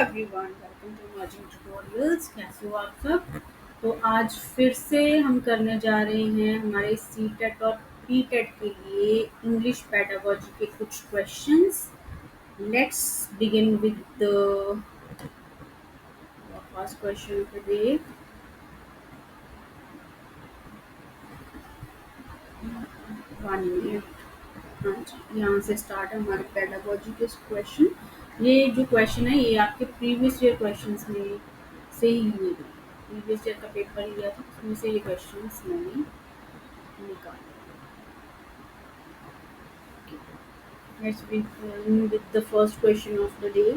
Everyone, welcome to emerging tutorials. कैसे हो आप सब? तो आज फिर से हम करने जा रहे हैं हमारे सी टेट और पी टेट के लिए इंग्लिश पेडागोजी के कुछ questions. Let's begin with the first question today. One minute. हाँ जी, यहाँ से स्टार्ट है हमारे पेडागोजी के क्वेश्चन। ये जो क्वेश्चन है ये आपके प्रीवियस ईयर क्वेश्चंस में से ही लिए गए। प्रीवियस ईयर का पेपर लिया था, उसमें से ये क्वेश्चंस मैंने निकाले। Let's begin with the first question of the day.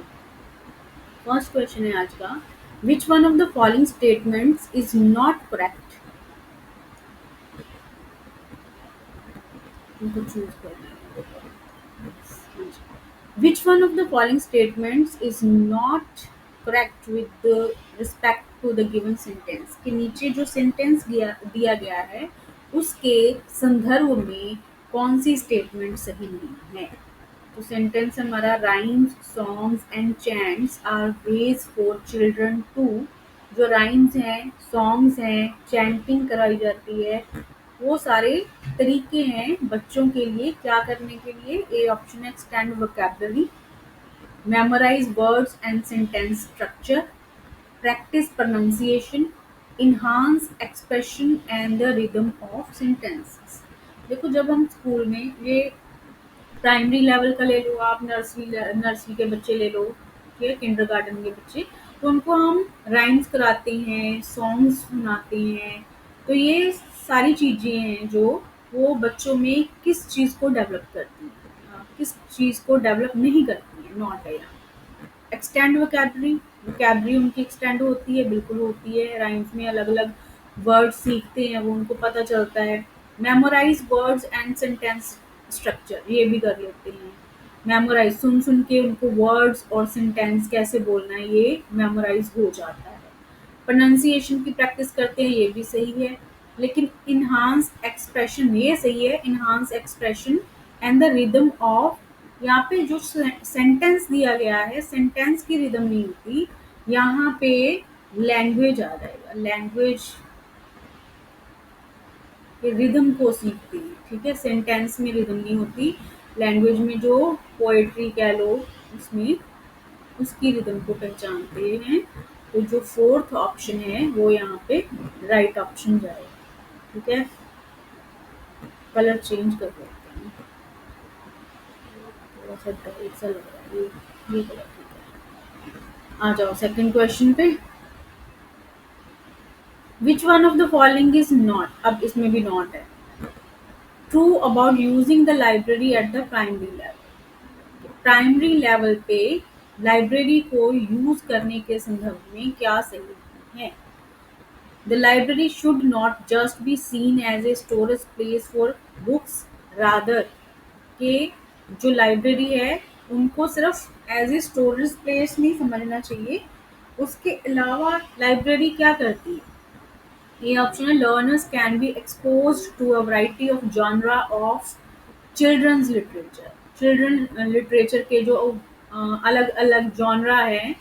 First question है आज का, which one of the following statements is not correct? इनको चूज करना है। Which one of the following statements is not correct with the respect to the given sentence? के नीचे जो sentence दिया गया है उसके संदर्भ में कौन सी स्टेटमेंट सही नहीं है? तो सेंटेंस हमारा, rhymes songs and chants are ways for children to. जो राइम्स हैं, सॉन्ग्स हैं, चैंटिंग कराई जाती है, वो सारे तरीके हैं बच्चों के लिए क्या करने के लिए? ए ऑप्शन है extend vocabulary, memorize words and sentence structure, practice pronunciation, enhance expression and the rhythm of sentences। देखो, जब हम स्कूल में ये प्राइमरी लेवल का ले लो, आप नर्सरी के बच्चे ले लो, ठीक है, किंडरगार्टन के बच्चे, तो उनको हम राइम्स कराते हैं, सॉन्ग्स सुनाते हैं। तो ये सारी चीज़ें हैं जो वो बच्चों में किस चीज़ को डेवलप करती हैं, किस चीज़ को डेवलप नहीं करती है, नॉट है यहाँ। एक्सटेंड वोकैबुलरी, वोकैबुलरी उनकी एक्सटेंड होती है, बिल्कुल होती है। राइम्स में अलग अलग वर्ड सीखते हैं, वो उनको पता चलता है। Memorize words and sentence structure, ये भी कर लेते हैं। मेमोराइज, सुन सुन के उनको वर्ड्स और सेंटेंस कैसे बोलना है ये मेमोराइज हो जाता है। प्रोनाउंसिएशन की प्रैक्टिस करते हैं, ये भी सही है। लेकिन इन्हांस एक्सप्रेशन, ये सही है, enhance expression and the rhythm of, यहाँ पे जो सेंटेंस दिया गया है, सेंटेंस की रिदम नहीं होती, यहाँ पे लैंग्वेज आ जाएगा। लैंग्वेज के रिदम को सीखते हैं, ठीक है। सेंटेंस में रिदम नहीं होती, लैंग्वेज में जो पोएट्री कह लो उसमें उसकी रिदम को पहचानते हैं। तो जो फोर्थ ऑप्शन है वो यहाँ पे राइट ऑप्शन जाएगा, ठीक है। कलर चेंज कर देते हैं, थोड़ा सा डार्क सा लग रहा है ये कलर, ठीक है। आ जाओ सेकंड क्वेश्चन पे। विच one of the following is not, अब इसमें भी नॉट है, true about using the library at the primary level? Primary level पे लाइब्रेरी को यूज करने के संदर्भ में क्या सही है? The library should not just be seen as a storage place for books, rather कि जो लाइब्रेरी है उनको सिर्फ एज ए स्टोरेज प्लेस नहीं समझना चाहिए। उसके अलावा लाइब्रेरी क्या करती है? ये ऑप्शन है, learners can be expose to a variety of genre of children's literature. Children literature के जो अलग अलग जॉनरा है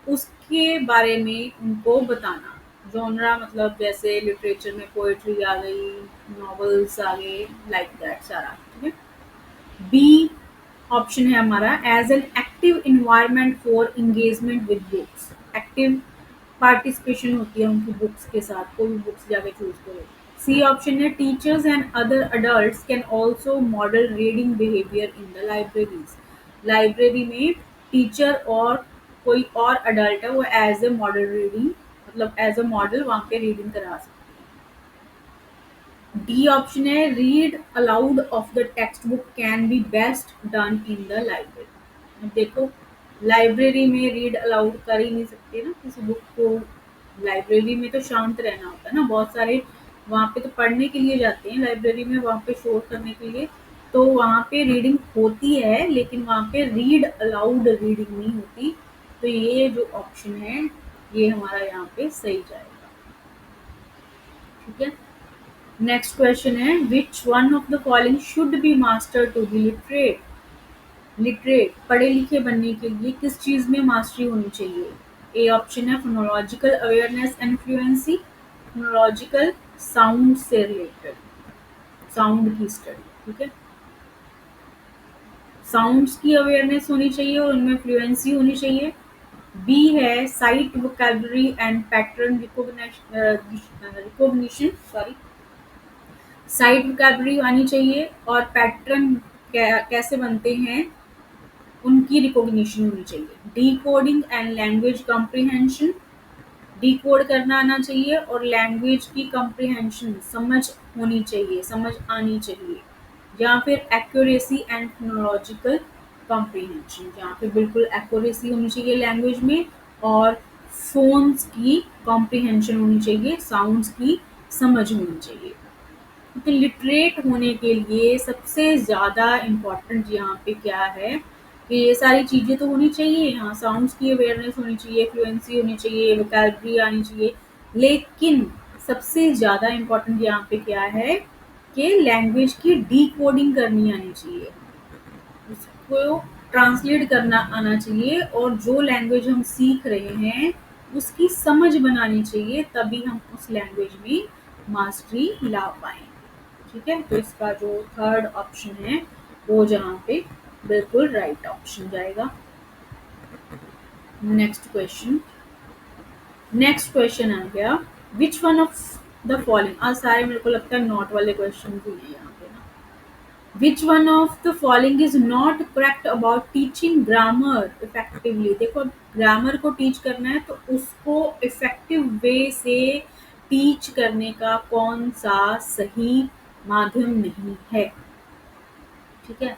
उसके बारे में उनको बताना। जॉनरा मतलब जैसे लिटरेचर में पोएट्री आ गई, नॉवेल्स आ गए, लाइक दैट सारा, ठीक है। बी ऑप्शन है हमारा, as an active environment for engagement with books. Active participation होती है उनकी बुक्स के साथ, कोई भी बुक्स जाके चूज करो। सी ऑप्शन है, teachers and other adults can also model reading behaviour in the libraries. Library में टीचर और कोई और अडल्ट है वो एज ए मॉडल रीडिंग, मतलब एज अ मॉडल वहाँ पे रीडिंग करा सकते हैं। डी ऑप्शन है, read aloud of the text book can be best done in the library. अब देखो, लाइब्रेरी में रीड अलाउड कर ही नहीं सकते ना किसी बुक को। लाइब्रेरी में तो शांत रहना होता है ना, बहुत सारे वहाँ पे तो पढ़ने के लिए जाते हैं लाइब्रेरी में, वहाँ पे शोर करने के लिए। तो वहाँ पे रीडिंग होती है लेकिन वहाँ पे रीड अलाउड रीडिंग नहीं होती। तो ये जो ऑप्शन है ये हमारा यहाँ पे सही जाएगा, ठीक है। नेक्स्ट क्वेश्चन है, which one of the following should be master to be literate? Literate पढ़े लिखे बनने के लिए किस चीज़ में मास्टरी होनी चाहिए? ए ऑप्शन है phonological awareness and fluency, phonological sound से रिलेटेड, साउंड की स्टडी, ठीक है, साउंड्स की अवेयरनेस होनी चाहिए और उनमें फ्लुएंसी होनी चाहिए। बी है site vocabulary and pattern recognition, sorry, site vocabulary आनी चाहिए और पैटर्न कैसे बनते हैं उनकी रिकॉग्निशन होनी चाहिए। D coding and language comprehension, decode करना आना चाहिए और लैंग्वेज की कॉम्प्रिहेंशन समझ होनी चाहिए, समझ आनी चाहिए। या फिर एक्यूरेसी एंड फोनोलॉजिकल कॉम्प्रिहेंशन, जहाँ पे बिल्कुल एक्यूरेसी होनी चाहिए लैंग्वेज में और फोन्स की कॉम्प्रिहेंशन होनी चाहिए, साउंड्स की समझ होनी चाहिए। तो लिटरेट होने के लिए सबसे ज़्यादा इम्पोर्टेंट यहाँ पे क्या है कि ये सारी चीज़ें तो होनी चाहिए, यहाँ साउंड्स की अवेयरनेस होनी चाहिए, फ्लुएंसी होनी चाहिए, वोकैबुलरी आनी चाहिए, लेकिन सबसे ज़्यादा इम्पोर्टेंट यहाँ पे क्या है कि लैंग्वेज की डिकोडिंग करनी आनी चाहिए, उसको ट्रांसलेट करना आना चाहिए और जो लैंग्वेज हम सीख रहे हैं उसकी समझ बनानी चाहिए, तभी हम उस लैंग्वेज में मास्टरी ला पाएँ। ठीक है, तो इसका जो थर्ड ऑप्शन है वो जहाँ पे बिल्कुल राइट ऑप्शन जाएगा। नेक्स्ट क्वेश्चन आ गया, विच वन ऑफ द फॉलोइंग, आज सारे मेरे को लगता है नॉट वाले क्वेश्चन भी हैं यहाँ पे ना। विच one of the following is not correct about teaching grammar effectively. देखो, ग्रामर को टीच करना है तो उसको इफेक्टिव वे से टीच करने का कौन सा सही माध्यम नहीं है, ठीक है,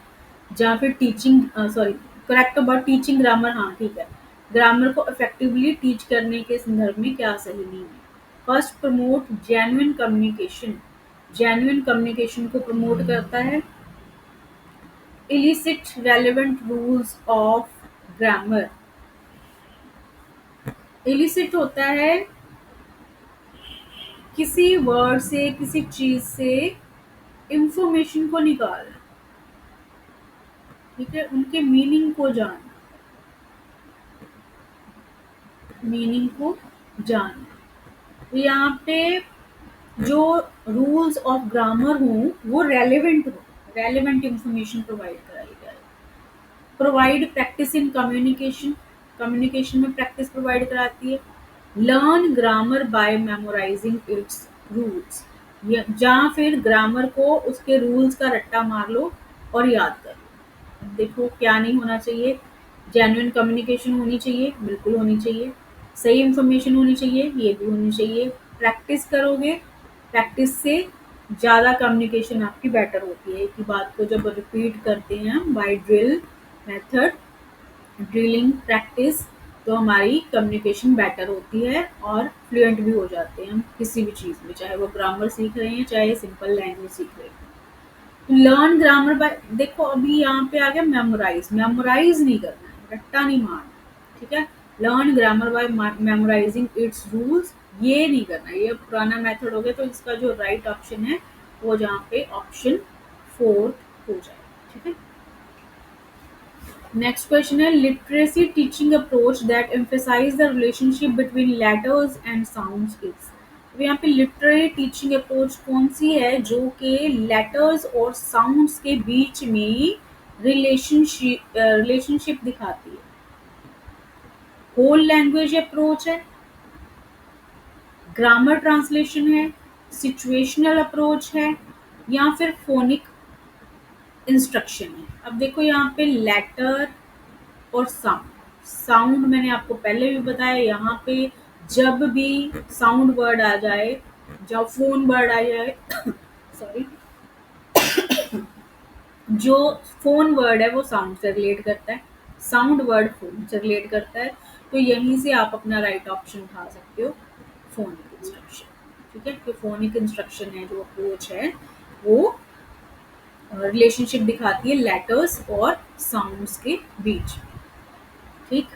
जहाँ फिर teaching, sorry, correct about teaching grammar, हाँ ठीक है, ग्रामर को इफेक्टिवली टीच करने के संदर्भ में क्या सही नहीं है। First, promote genuine communication, genuine communication को प्रमोट करता है। Illicit relevant rules of grammar, illicit होता है किसी वर्ड से, किसी चीज से इंफॉर्मेशन को निकालना, ठीक है, उनके मीनिंग को जानना, मीनिंग को जानना। तो यहाँ पे जो रूल्स ऑफ ग्रामर हो वो रेलेवेंट हो, रेलेवेंट इंफॉर्मेशन प्रोवाइड कराई जाए। Provide practice in communication, communication में प्रैक्टिस प्रोवाइड कराती है। Learn grammar by memorizing its rules, जहाँ फिर ग्रामर को उसके रूल्स का रट्टा मार लो और याद कर लो। अब देखो क्या नहीं होना चाहिए, जेन्युइन कम्युनिकेशन होनी चाहिए, बिल्कुल होनी चाहिए, सही इंफॉर्मेशन होनी चाहिए, ये भी होनी चाहिए। प्रैक्टिस करोगे, प्रैक्टिस से ज़्यादा कम्युनिकेशन आपकी बेटर होती है। एक ही बात को जब रिपीट करते हैं by drill method, drilling practice, तो हमारी कम्युनिकेशन बेटर होती है और फ्लुएंट भी हो जाते हैं हम किसी भी चीज़ में, चाहे वो ग्रामर सीख रहे हैं चाहे सिंपल लैंग्वेज सीख रहे हैं। लर्न ग्रामर बाय, देखो अभी यहाँ पे आ गया मेमोराइज, मेमोराइज नहीं करना है, रट्टा नहीं मारना, ठीक है। Learn grammar by memorizing its rules, ये नहीं करना, ये पुराना मेथड हो गया। तो इसका जो राइट ऑप्शन है वो जहाँ पे ऑप्शन 4 हो जाएगा, ठीक है। नेक्स्ट क्वेश्चन है, literacy teaching approach that emphasize the relationship between letters and sounds is. तो यहाँ पे लिटरेरी टीचिंग अप्रोच कौन सी है जो कि लेटर्स और साउंड्स के बीच में रिलेशनशिप दिखाती है। होल लैंग्वेज अप्रोच है, ग्रामर ट्रांसलेशन है, सिचुएशनल अप्रोच है, या फिर फोनिक इंस्ट्रक्शन है। अब देखो यहाँ पे लेटर और साउंड, साउंड मैंने आपको पहले भी बताया, यहाँ पे जब भी साउंड वर्ड आ जाए, जब फोन वर्ड आ जाए सॉरी, जो फोन वर्ड है वो साउंड से रिलेट करता है, साउंड वर्ड फोन से रिलेट करता है, तो यहीं से आप अपना राइट ऑप्शन उठा सकते हो, फोनिक इंस्ट्रक्शन, ठीक है। तो फोनिक इंस्ट्रक्शन है जो अप्रोच है वो रिलेशनशिप दिखाती है लेटर्स और साउंड्स के बीच, ठीक।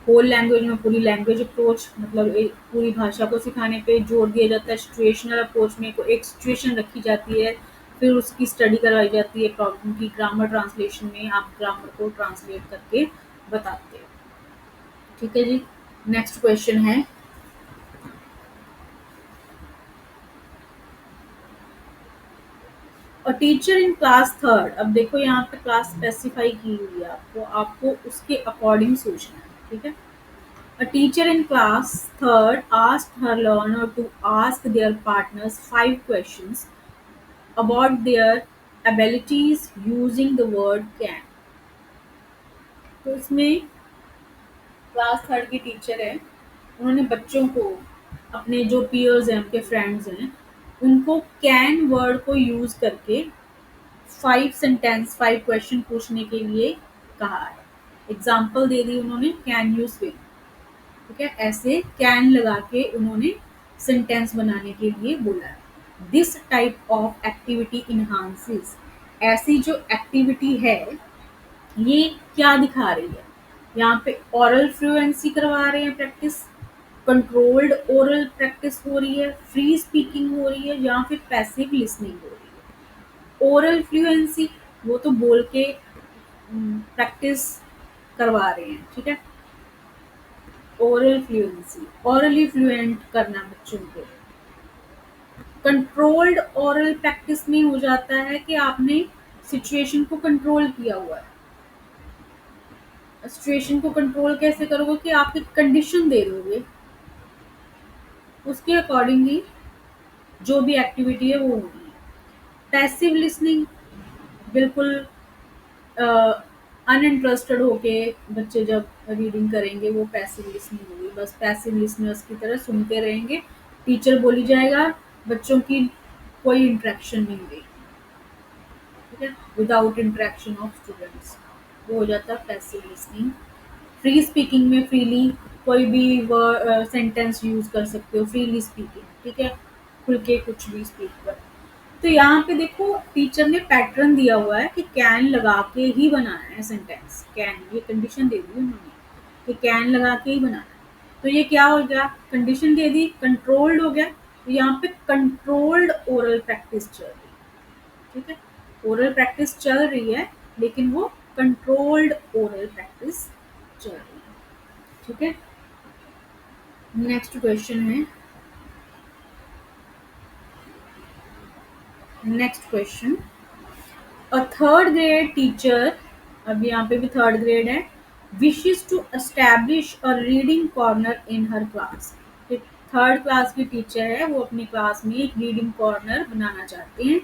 होल लैंग्वेज में पूरी लैंग्वेज अप्रोच, मतलब एक पूरी भाषा को सिखाने पे जोर दिया जाता है। सिचुएशनल अप्रोच में को एक सिचुएशन रखी जाती है फिर उसकी स्टडी करवाई जाती है प्रॉब्लम की, ग्रामर ट्रांसलेशन में आप ग्रामर को ट्रांसलेट करके बताते हो। ठीक है जी। नेक्स्ट क्वेश्चन है, और टीचर इन क्लास थर्ड, अब देखो यहाँ पे क्लास स्पेसिफाई की हुई है, आपको उसके अकॉर्डिंग सोचना है। ठीक है। A teacher in class third asked her learner to ask their partners 5 questions about their abilities using the word can। तो इसमें क्लास थर्ड की टीचर है, उन्होंने बच्चों को, अपने जो पीयर्स हैं, उनके फ्रेंड्स हैं, उनको कैन वर्ड को यूज करके 5 क्वेश्चन पूछने के लिए कहा है। एग्जाम्पल दे दी उन्होंने, कैन यू स्विम। ठीक है, ऐसे कैन लगा के उन्होंने सेंटेंस बनाने के लिए बोला है। दिस टाइप ऑफ एक्टिविटी इनहांसेस, ऐसी जो एक्टिविटी है ये क्या दिखा रही है, यहाँ पे ओरल फ्लुएंसी करवा रहे हैं प्रैक्टिस, कंट्रोल्ड ओरल प्रैक्टिस हो रही है, फ्री स्पीकिंग हो रही है, या फिर पैसिव लिसनिंग हो रही है। ओरल फ्लुएंसी, वो तो बोल के प्रैक्टिस करवा रहे हैं। ठीक है। ओरल फ्लुएंसी, ओरली फ्लुएंट करना बच्चों को। कंट्रोल्ड ओरल प्रैक्टिस में हो जाता है कि आपने सिचुएशन को कंट्रोल किया हुआ है। सिचुएशन को कंट्रोल कैसे करोगे कि आप एक कंडीशन दे दोगे, उसके अकॉर्डिंगली जो भी एक्टिविटी है वो होगी। पैसिव लिसनिंग, बिल्कुल अनइंटरेस्टेड होके बच्चे जब रीडिंग करेंगे वो पैसिव लिसनिंग होगी, बस पैसिव लिसनर्स की तरह सुनते रहेंगे, टीचर बोली जाएगा, बच्चों की कोई इंटरेक्शन नहीं होगी। ठीक है, विदाउट इंटरेक्शन ऑफ स्टूडेंट्स, वो हो जाता है पैसिव लिसनिंग। फ्री स्पीकिंग में फ्रीली कोई भी सेंटेंस यूज कर सकते हो, फ्रीली स्पीकिंग। ठीक है, खुल के कुछ भी स्पीक कर। तो यहाँ पे देखो टीचर ने पैटर्न दिया हुआ है कि कैन लगा के ही बनाना है सेंटेंस, कैन, ये कंडीशन दे दी उन्होंने कि कैन लगा के ही बनाना है। तो ये क्या हो गया, कंडीशन दे दी, कंट्रोल्ड हो गया। तो यहाँ पे कंट्रोल्ड ओरल प्रैक्टिस चल रही है। ठीक है, ओरल प्रैक्टिस चल रही है लेकिन वो कंट्रोल्ड ओरल प्रैक्टिस चल रही है। ठीक है। नेक्स्ट क्वेश्चन है, next question, a third grade teacher, अब यहाँ पे भी थर्ड ग्रेड है, wishes to establish a reading corner in her class. Third class की टीचर है, वो अपनी क्लास में एक रीडिंग कॉर्नर बनाना चाहते हैं।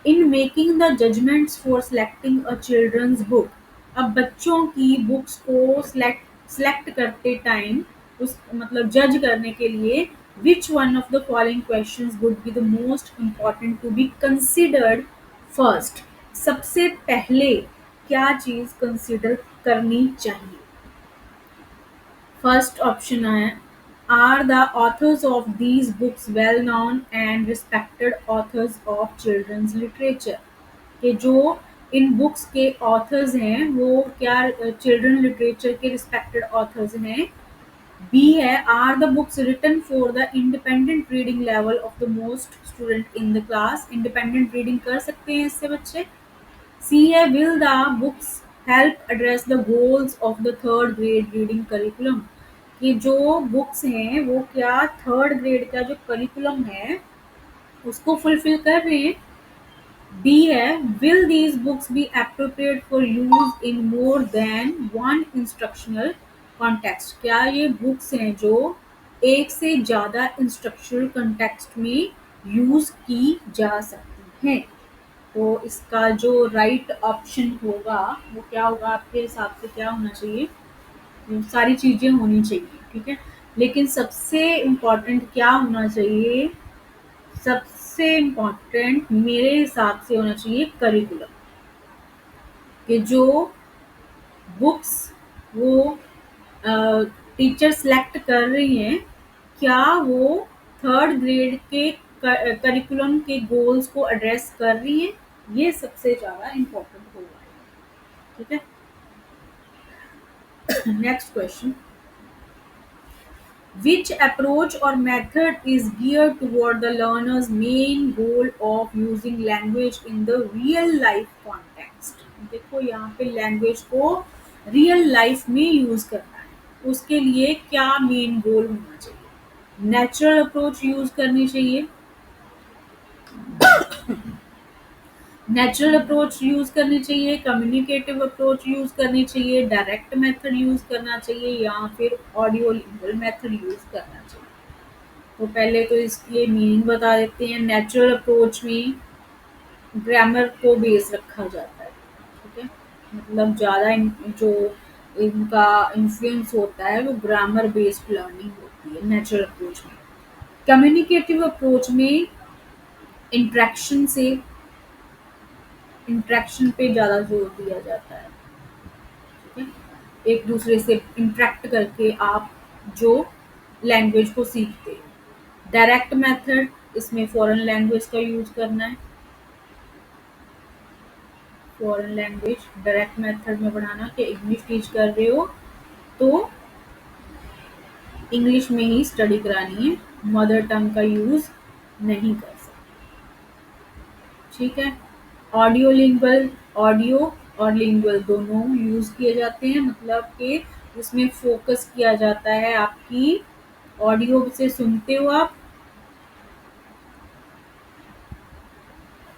In making the judgments for selecting a children's book, अब बच्चों की बुक्स को सेलेक्ट करते टाइम, उस मतलब जज करने के लिए, which one of the following questions would be the most important to be considered first, सबसे पहले क्या चीज कंसिडर करनी चाहिए। फर्स्ट ऑप्शन है, are the authors of these books well known and respected authors of children's literature, कि जो इन बुक्स के ऑथर्स हैं वो क्या चिल्ड्रन लिटरेचर के रिस्पेक्टेड ऑथर्स हैं। बी है, are the books written for the independent reading level of the most student in the class, independent reading कर सकते हैं इससे बच्चे। सी है, will the books help address the goals of the third grade reading curriculum, कि जो books हैं वो क्या थर्ड ग्रेड का जो करिकुलम है उसको फुलफिल कर रहे हैं। डी है, will these books be appropriate for use in more than one instructional context, क्या ये बुक्स हैं जो एक से ज़्यादा इंस्ट्रक्शनल कॉन्टेक्स्ट में यूज की जा सकती हैं। तो इसका जो राइट ऑप्शन होगा वो क्या होगा, आपके हिसाब से क्या होना चाहिए, सारी चीज़ें होनी चाहिए। ठीक है, लेकिन सबसे इम्पोर्टेंट क्या होना चाहिए, सबसे इम्पोर्टेंट मेरे हिसाब से होना चाहिए करिकुलम, कि जो बुक्स वो टीचर सेलेक्ट कर रही हैं क्या वो थर्ड ग्रेड के करिकुलम के गोल्स को एड्रेस कर रही हैं, ये सबसे ज़्यादा इम्पोर्टेंट होगा। ठीक है। Next question, Which approach or method is geared toward the learner's main goal of using language in the real life context? देखो यहाँ पे लैंग्वेज को रियल लाइफ में यूज करना है, उसके लिए क्या मेन गोल होना चाहिए? नेचुरल अप्रोच यूज करनी चाहिए, नेचुरल अप्रोच यूज करनी चाहिए, कम्युनिकेटिव अप्रोच यूज करनी चाहिए, डायरेक्ट मेथड यूज करना चाहिए, या फिर ऑडियो लिंगुअल मेथड यूज करना चाहिए? तो पहले तो इसके मीनिंग बता देते हैं। नेचुरल अप्रोच में ग्रामर को बेस रखा जाता है, ठीक है, मतलब ज़्यादा जो इनका इन्फ्लुएंस होता है वो ग्रामर बेस्ड लर्निंग होती है नेचुरल अप्रोच में। कम्युनिकेटिव अप्रोच में इंट्रैक्शन से इंट्रैक्शन पे ज़्यादा जोर दिया जाता है, ठीक है, एक दूसरे से इंटरेक्ट करके आप जो लैंग्वेज को सीखते हैं। डायरेक्ट मेथड, इसमें फॉरेन लैंग्वेज का यूज करना है, फॉरेन लैंग्वेज डायरेक्ट मेथड में पढ़ाना कि इंग्लिश टीच कर रहे हो तो इंग्लिश में ही स्टडी करानी है, मदर टंग का यूज नहीं कर सकते, ठीक है। ऑडियो लिंगुअल, ऑडियो और लिंगुअल दोनों यूज किए जाते हैं, मतलब कि इसमें फोकस किया जाता है आपकी ऑडियो से सुनते हो आप,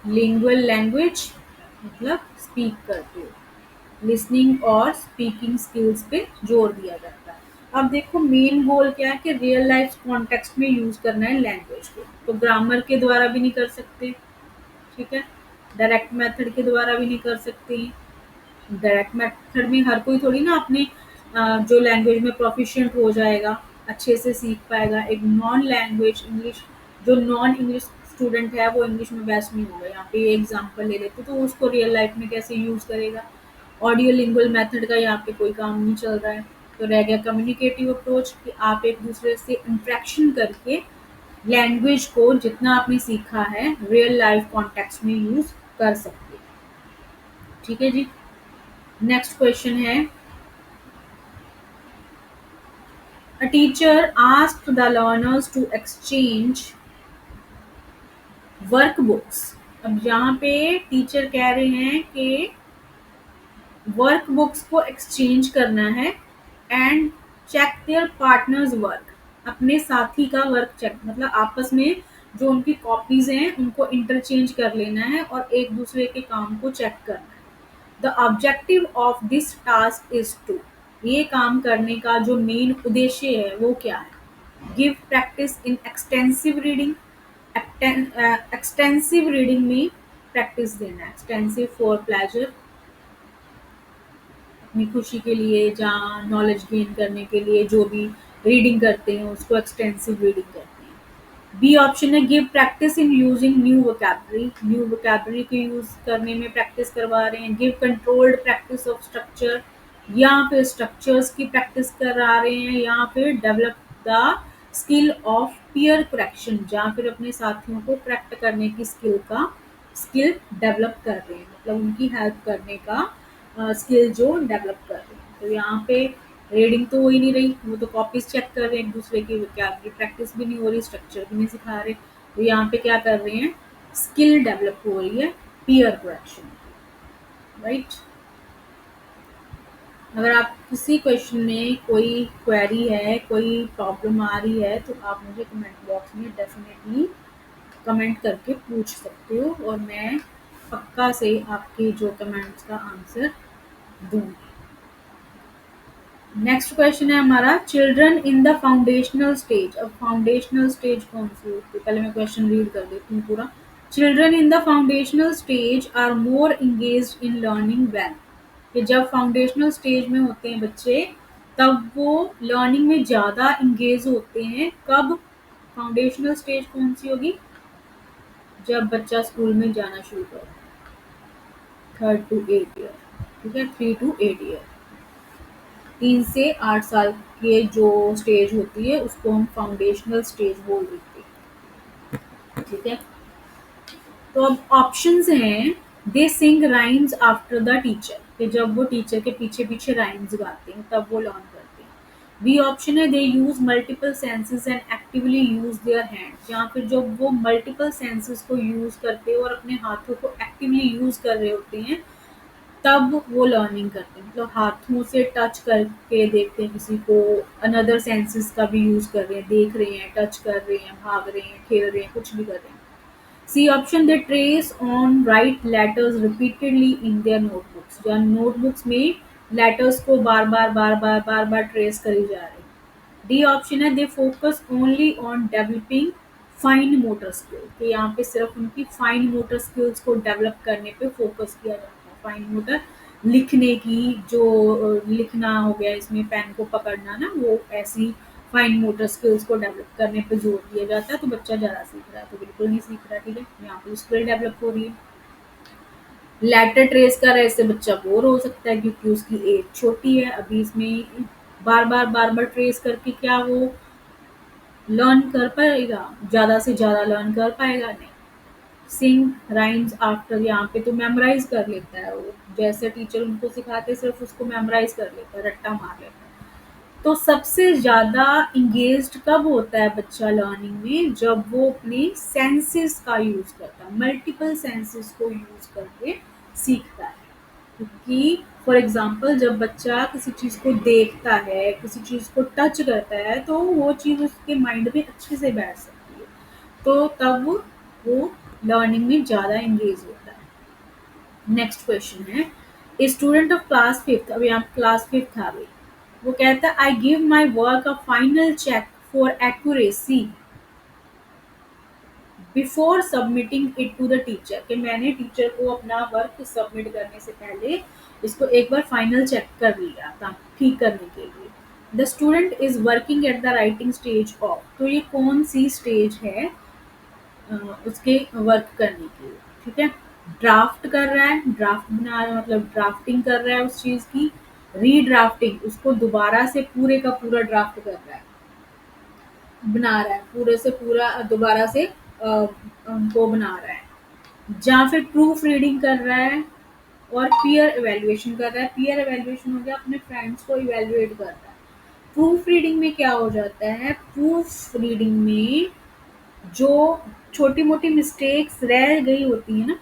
लिंगुअल लैंग्वेज मतलब स्पीक करते हो, लिसनिंग और स्पीकिंग स्किल्स पे जोर दिया जाता है। अब देखो मेन गोल क्या है कि रियल लाइफ कॉन्टेक्स्ट में यूज करना है लैंग्वेज को, तो ग्रामर के द्वारा भी नहीं कर सकते, ठीक है, डायरेक्ट मेथड के द्वारा भी नहीं कर सकते। डायरेक्ट मेथड में हर कोई थोड़ी ना अपने जो लैंग्वेज में प्रोफिशिएंट हो जाएगा, अच्छे से सीख पाएगा। एक नॉन लैंग्वेज इंग्लिश, जो नॉन इंग्लिश स्टूडेंट है वो इंग्लिश में बेस्ट नहीं होगा, यहाँ पे एग्जांपल ले लेते तो उसको रियल लाइफ में कैसे यूज करेगा? ऑडियो लिंगुअल मेथड का यहाँ पे कोई काम नहीं चल रहा है। तो रह गया कम्युनिकेटिव अप्रोच कि आप एक दूसरे से इंट्रैक्शन करके लैंग्वेज को जितना आपने सीखा है रियल लाइफ कॉन्टेक्स्ट में यूज कर सकते हैं, ठीक है जी। नेक्स्ट क्वेश्चन है, a teacher asked the learners to exchange workbooks। अब यहाँ पे टीचर कह रहे हैं कि वर्क बुक्स को एक्सचेंज करना है and check their partners work, अपने साथी का वर्क चेक, मतलब आपस में जो उनकी कॉपीज हैं उनको इंटरचेंज कर लेना है और एक दूसरे के काम को चेक करना है। The objective of this task is to, ये काम करने का जो मेन उद्देश्य है वो क्या है? Give practice in extensive reading, extensive reading में प्रैक्टिस देना है, एक्सटेंसिव फॉर प्लेजर, अपनी खुशी के लिए, जहाँ नॉलेज गेन करने के लिए जो भी रीडिंग करते हैं उसको एक्सटेंसिव रीडिंग कहते हैं। बी ऑप्शन है give practice in using new vocabulary, new vocabulary के यूज करने में प्रैक्टिस करवा रहे हैं। Give controlled practice of structure, या फिर स्ट्रक्चर्स की प्रैक्टिस करा रहे हैं, या फिर develop the skill of peer correction, जहाँ फिर अपने साथियों को करेक्ट करने की स्किल डेवलप कर रहे हैं, मतलब उनकी हेल्प करने का स्किल जो डेवलप कर रहे हैं। तो यहाँ पे रीडिंग तो हो ही नहीं रही, वो तो कॉपीज चेक कर रहे हैं एक दूसरे की, वोकैबुलरी प्रैक्टिस भी नहीं हो रही, स्ट्रक्चर भी नहीं सिखा रहे। तो यहाँ पे क्या कर रहे हैं? स्किल डेवलप हो रही है, पीयर करेक्शन, राइट। अगर आप किसी क्वेश्चन में कोई क्वेरी है, कोई प्रॉब्लम आ रही है, तो आप मुझे कमेंट बॉक्स में डेफिनेटली कमेंट करके पूछ सकते हो और मैं पक्का से आपके जो कमेंट्स का आंसर दूंगी। नेक्स्ट क्वेश्चन है हमारा, children in the foundational stage. अब फाउंडेशनल स्टेज कौन सी होती है? पहले मैं क्वेश्चन रीड कर देती हूँ पूरा। Children in the foundational stage are more engaged in learning when, कि जब फाउंडेशनल स्टेज में होते हैं बच्चे तब वो लर्निंग में ज़्यादा इंगेज होते हैं। कब? फाउंडेशनल स्टेज कौन सी होगी? जब बच्चा स्कूल में जाना शुरू करे, 3 to 8 ईयर, ठीक है, 3 to 8 ईयर, 3 से 8 साल के जो स्टेज होती है उसको हम फाउंडेशनल स्टेज बोल देते हैं, ठीक है। तो अब ऑप्शंस हैं, दे सिंग राइम्स आफ्टर द टीचर, कि जब वो टीचर के पीछे पीछे राइम्स गाते हैं तब वो लर्न करते हैं। बी ऑप्शन है they use multiple senses and actively use their hands, या फिर जब वो मल्टीपल सेंसेस को यूज करते हैं और अपने हाथों को एक्टिवली यूज कर रहे होते हैं तब वो लर्निंग करते हैं, मतलब हाथों से टच करके देखते हैं किसी को, अनदर सेंसेस का भी यूज कर रहे हैं, देख रहे हैं, टच कर रहे हैं, भाग रहे हैं, खेल रहे हैं, कुछ भी कर रहे हैं। C option they trace on write letters repeatedly in their notebooks, या नोटबुक्स में लेटर्स को बार बार ट्रेस करी जा रही है। डी ऑप्शन है they focus only on developing fine motor skill, कि यहाँ पे सिर्फ उनकी फाइन मोटर स्किल्स को डेवलप करने पे फोकस किया जाता है। फाइन मोटर लिखने की, जो लिखना हो गया इसमें पेन को पकड़ना ना, वो ऐसी फाइन मोटर स्किल्स को डेवलप करने पे जोर दिया जाता है, तो बच्चा ज़्यादा सीख रहा है, तो बिल्कुल नहीं सीख रहा। ठीक है, यहाँ पे स्किल डेवलप हो रही है। लेटर ट्रेस कर रहा है, इससे बच्चा बोर हो सकता है क्योंकि उसकी एज छोटी है, अभी इसमें बार बार ट्रेस करके क्या वो लर्न कर पाएगा, ज़्यादा से ज़्यादा लर्न कर पाएगा? नहीं। सिंग राइम्स आफ्टर, यहाँ पे तो मेमोराइज कर लेता है वो, जैसे टीचर उनको सिखाते हैं, सिर्फ उसको मेमोराइज कर लेता है, रट्टा मार लेता है। तो सबसे ज़्यादा इंगेज्ड कब होता है बच्चा लर्निंग में? जब वो अपने सेंसेस का यूज़ करता है, मल्टीपल सेंसेस को यूज़ करके सीखता है। क्योंकि फॉर एग्जांपल जब बच्चा किसी चीज़ को देखता है, किसी चीज़ को टच करता है, तो वो चीज़ उसके माइंड में अच्छे से बैठ सकती है, तो तब वो लर्निंग में ज़्यादा इंगेज होता है। नेक्स्ट क्वेश्चन है, a student of class fifth, अब यहाँ क्लास फिफ्थ आ गई। वो कहता है I give my work a final check for accuracy before submitting it to the teacher, कि मैंने टीचर को अपना वर्क सबमिट करने से पहले इसको एक बार फाइनल चेक कर लिया था ठीक करने के लिए। The student is working at the writing stage of, तो ये कौन सी स्टेज है उसके वर्क करने की? ठीक है, ड्राफ्ट कर रहा है, ड्राफ्ट बना रहा है, मतलब ड्राफ्टिंग कर रहा है उस चीज़ की। रीड्राफ्टिंग, उसको दोबारा से पूरे का पूरा ड्राफ्ट कर रहा है, बना रहा है, पूरे से पूरा दोबारा से उनको बना रहा है। या फिर प्रूफ रीडिंग कर रहा है और पीयर एवेल्युएशन कर रहा है। पीयर एवेल्युएशन हो गया, अपने फ्रेंड्स को इवेल्युएट कर रहा है। प्रूफ रीडिंग में क्या हो जाता है? प्रूफ रीडिंग में जो छोटी मोटी मिस्टेक्स रह गई होती है ना,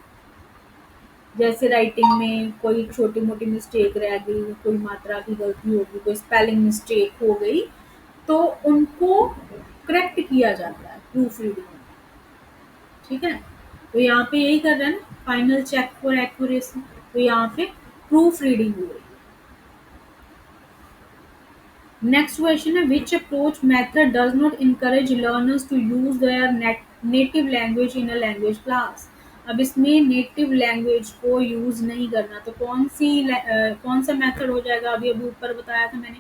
जैसे राइटिंग में कोई छोटी मोटी मिस्टेक रह गई, कोई मात्रा की गलती होगी, कोई स्पेलिंग मिस्टेक हो गई, तो उनको करेक्ट किया जाता है प्रूफ रीडिंग में। ठीक है, तो यहाँ पे यही कर रहा है ना, फाइनल चेक फॉर एक्यूरेसी, तो यहाँ पे प्रूफ रीडिंग हो रही है। नेक्स्ट क्वेश्चन है, which approach method does not encourage learners to use their native language in a language class. अब इसमें नेटिव लैंग्वेज को यूज नहीं करना, तो कौन सा मेथड हो जाएगा? अभी अभी ऊपर बताया था मैंने,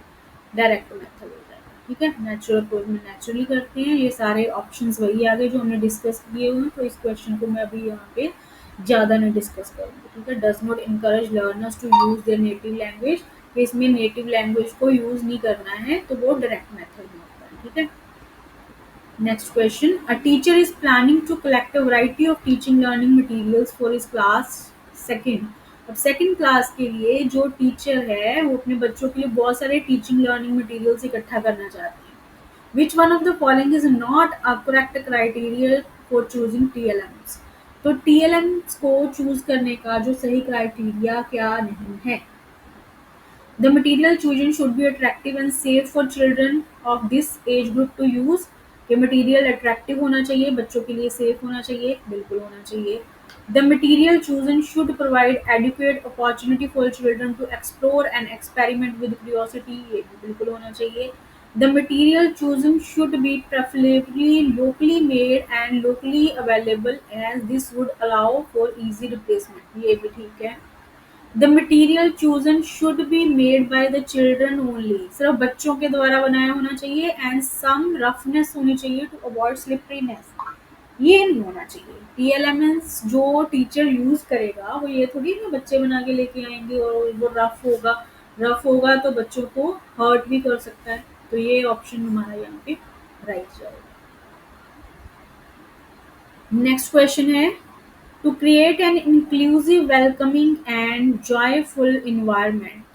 डायरेक्ट मेथड हो जाएगा। ठीक है, नेचुरल अप्रोच में नेचुरली करते हैं, ये सारे ऑप्शंस वही आ गए जो हमने डिस्कस किए हुए हैं, तो इस क्वेश्चन को मैं अभी यहाँ पे ज़्यादा नहीं डिस्कस करूँगी। ठीक है, does not encourage learners to use their native language, इसमें नेटिव लैंग्वेज को यूज नहीं करना है, तो वो डायरेक्ट मेथड में होता है। ठीक है, next question, a teacher is planning to collect a variety of teaching learning materials for his class second. अब सेकंड क्लास के लिए जो टीचर है वो अपने बच्चों के लिए बहुत सारे टीचिंग लर्निंग मटेरियल्स इकट्ठा करना चाहते हैं। Which one of the following is not a correct criteria for choosing TLMs, तो टीएलएम्स को चूज करने का जो सही क्राइटेरिया क्या नहीं है? The material chosen should be attractive and safe for children of this age group to use. कि मटेरियल अट्रैक्टिव होना चाहिए, बच्चों के लिए सेफ होना चाहिए, बिल्कुल होना चाहिए। The material chosen should provide adequate opportunity for children to explore and experiment with curiosity, ये भी बिल्कुल होना चाहिए। The material chosen should be preferably locally made and locally available as this would allow for easy replacement, ये भी ठीक है। The material chosen should be made by the children only, सिर्फ बच्चों के द्वारा बनाया होना चाहिए, एंड सम रफनेस होनी चाहिए टू अवॉइड स्लिपरीनेस, ये नहीं होना चाहिए। टीएलएमएस जो टीचर यूज करेगा वो ये थोड़ी ना बच्चे बना के लेके आएंगे और वो रफ होगा तो बच्चों को हर्ट भी कर सकता है, तो ये ऑप्शन हमारा यहाँ पे राइट जाएगा। नेक्स्ट क्वेश्चन है, to create an inclusive, welcoming, and joyful environment.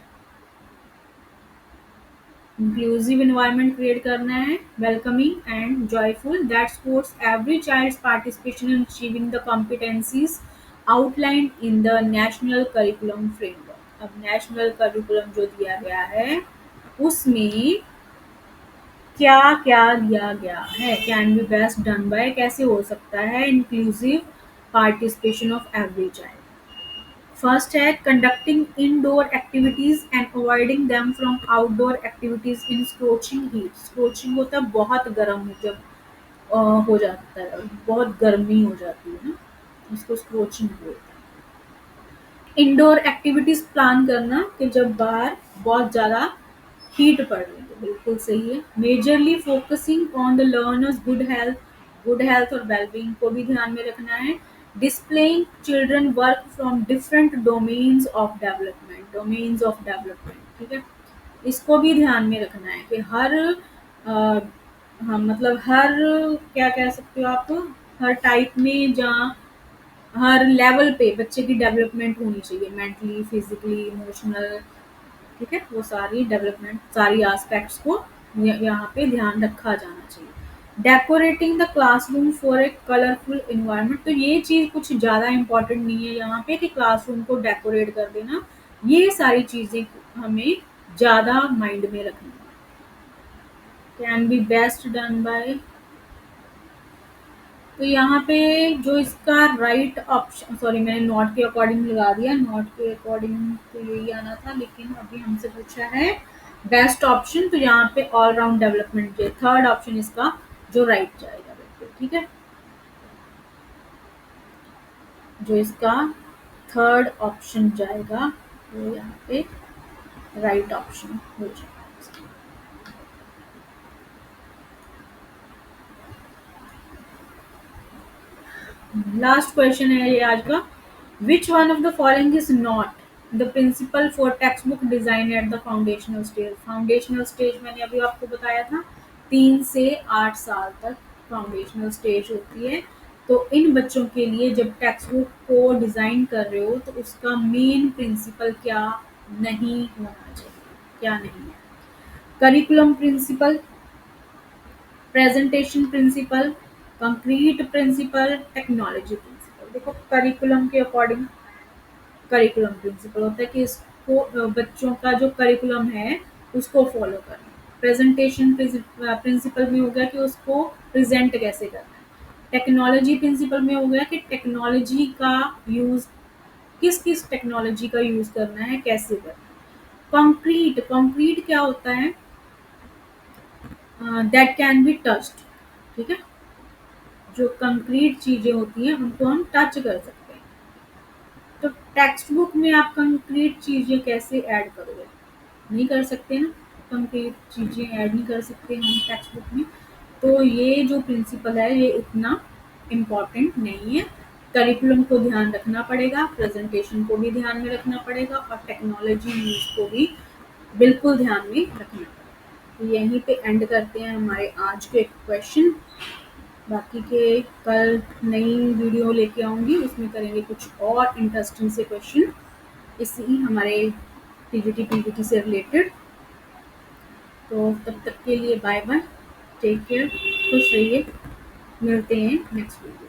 Inclusive environment create करना है, welcoming and joyful that supports every child's participation in achieving the competencies outlined in the national curriculum framework. अब national curriculum जो दिया गया है उसमें क्या क्या दिया गया है, can be best done by कैसे हो सकता है inclusive participation of every child. First है conducting indoor activities and avoiding them from outdoor activities in scorching heat. Scorching होता है बहुत गर्म जब हो जाता है, बहुत गर्मी हो जाती है ना, इसको स्corching बोलते हैं। इंडोर एक्टिविटीज प्लान करना कि जब बाहर बहुत ज़्यादा हीट पड़ रही है, बिल्कुल सही है। Majorly focusing on the learners good health और वेलबींग को भी ध्यान में रखना है। Displaying children work from different domains of development, ठीक है। इसको भी ध्यान में रखना है कि हर हाँ, मतलब हर, क्या कह सकते हो आप, हर टाइप में जहाँ हर लेवल पे बच्चे की डेवलपमेंट होनी चाहिए, मेंटली, फिजिकली, इमोशनल, ठीक है। वो सारी डेवलपमेंट, सारी एस्पेक्ट्स को यहाँ पे ध्यान रखा जाना चाहिए। Decorating the classroom for a colourful environment, तो ये चीज़ कुछ ज़्यादा इम्पोर्टेंट नहीं है यहाँ पे कि क्लासरूम को डेकोरेट कर देना, ये सारी चीज़ें हमें ज़्यादा माइंड में रखनी है। Can be best done bye, तो यहाँ पे जो इसका राइट ऑप्शन, सॉरी मैंने नॉट के अकॉर्डिंग लगा दिया, नॉट के अकॉर्डिंग तो यही आना था, लेकिन अभी हमसे पूछा है बेस्ट ऑप्शन, तो यहाँ पे ऑल राउंड डेवलपमेंट जो थर्ड ऑप्शन इसका जो राइट जाएगा, बिल्कुल ठीक है। जो इसका थर्ड ऑप्शन जाएगा वो यहाँ पे राइट ऑप्शन हो जाएगा। लास्ट क्वेश्चन है ये आज का। Which one of the following is not the principle for text book design at the foundational stage. Foundational stage मैंने अभी आपको बताया था 3 से 8 साल तक फाउंडेशनल स्टेज होती है। तो इन बच्चों के लिए जब टेक्स्ट बुक को डिजाइन कर रहे हो तो उसका मेन प्रिंसिपल क्या नहीं होना चाहिए, क्या नहीं है। Curriculum principle, presentation principle, concrete principle, technology principle. देखो करिकुलम के अकॉर्डिंग करिकुलम प्रिंसिपल होता है कि इसको बच्चों का जो करिकुलम है उसको फॉलो करना। प्रेजेंटेशन प्रिंसिपल में हो गया कि उसको प्रेजेंट कैसे करना है। टेक्नोलॉजी प्रिंसिपल में हो गया कि टेक्नोलॉजी का यूज, किस किस टेक्नोलॉजी का यूज करना है, कैसे करना है। कंक्रीट, कंक्रीट क्या होता है, दैट कैन बी टच्ड, ठीक है। जो कंक्रीट चीजें होती हैं उनको हम टच कर सकते हैं। तो टेक्स्ट बुक में आप कंक्रीट चीजें कैसे ऐड करोगे, नहीं कर सकते ना, कंक्रीट चीजें ऐड नहीं कर सकते हम टेक्स्ट बुक में। तो ये जो प्रिंसिपल है ये इतना इम्पोर्टेंट नहीं है। करिकुलम को ध्यान रखना पड़ेगा, प्रेजेंटेशन को भी ध्यान में रखना पड़ेगा और टेक्नोलॉजी यूज को भी बिल्कुल ध्यान में रखना पड़ेगा। तो यहीं पे एंड करते हैं हमारे आज के क्वेश्चन। बाकी के कल नई वीडियो लेके आऊँगी, उसमें करेंगे कुछ और इंटरेस्टिंग से क्वेश्चन इसी हमारे टीजीटी पीजीटी से रिलेटेड। तो तब तक के लिए बाय बाय, टेक केयर, खुश रहिए, मिलते हैं नेक्स्ट वीडियो।